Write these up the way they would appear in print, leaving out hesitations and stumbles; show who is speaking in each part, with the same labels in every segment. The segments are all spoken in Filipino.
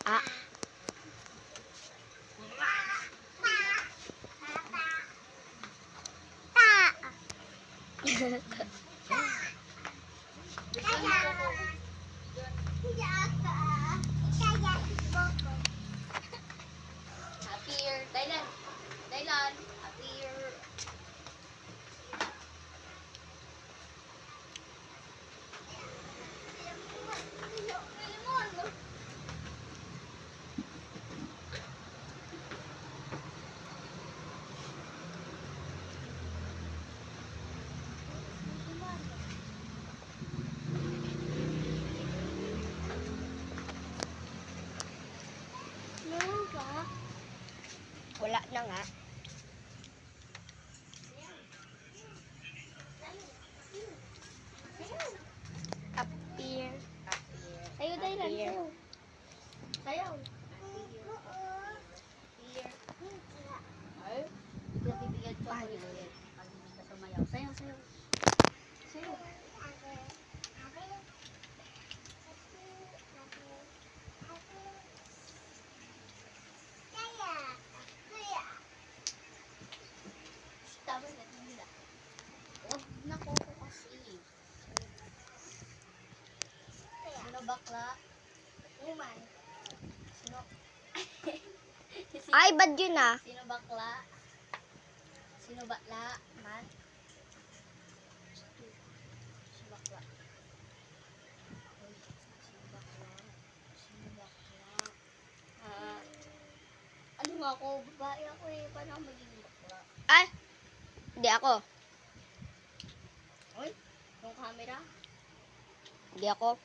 Speaker 1: Ah.
Speaker 2: Appear. Dylan. Dylan. Appear.
Speaker 1: Wala na nga. Appear.
Speaker 2: Sayo, Dylan.
Speaker 1: Appear.
Speaker 2: Sayo. Sayo. Appear. Ay. Hindi ka bibigyan chocolate. Pag hindi ka sumayaw. Sayo, sayo. Sayo. Tama na, nila. Huwag na ko kasi. Sino bakla? Uman. Sino?
Speaker 1: Ay, bad yun ah.
Speaker 2: Sino bakla? Sino bakla? Man? Sino bakla? Uy, sino bakla? Sino bakla? Ano nga ako? Babae ako eh. Paano ako magiging bakla?
Speaker 1: Ay, hindi ako.
Speaker 2: Uy, yung camera?
Speaker 1: Hindi ako.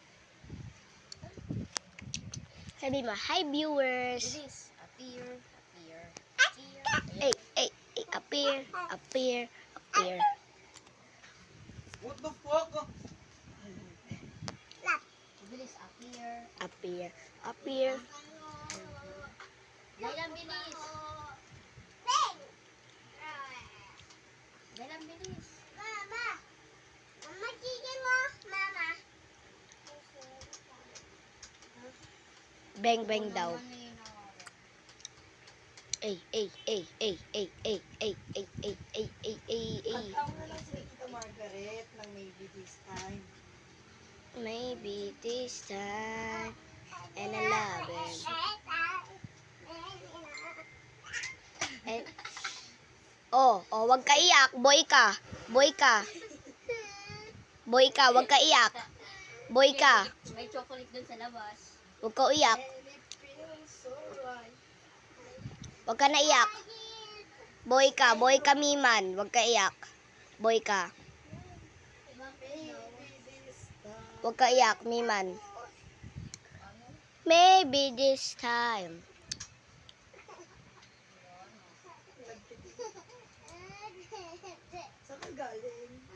Speaker 1: Sabi mo, hi viewers.
Speaker 2: Bilis. Appear. Appear. Appear.
Speaker 1: Ay, ay, ay, appear, appear, appear.
Speaker 3: What the fuck?
Speaker 2: Bilis. Appear.
Speaker 1: Appear, appear.
Speaker 2: Dailan bilis. Dailan bilis.
Speaker 1: Bang, bang daw. Ay, ay, ay, ay, ay, ay, ay, ay, ay, ay, ay, ay, ay.
Speaker 3: Ang na lang si Tita Margaret ng maybe this time.
Speaker 1: Maybe this time. And I love him. And, wag ka iyak. Boy ka. Boy ka. Boy ka, wag ka iyak. Boy ka.
Speaker 2: May chocolate dun sa labas.
Speaker 1: Wag ka iyak.
Speaker 3: And it feels so right.
Speaker 1: Wag ka na iyak. Boy ka miman. Wag ka iyak. Boy ka.
Speaker 3: Maybe this time.
Speaker 1: Wag ka iyak, miman. Maybe this time.
Speaker 3: Saan ka galing?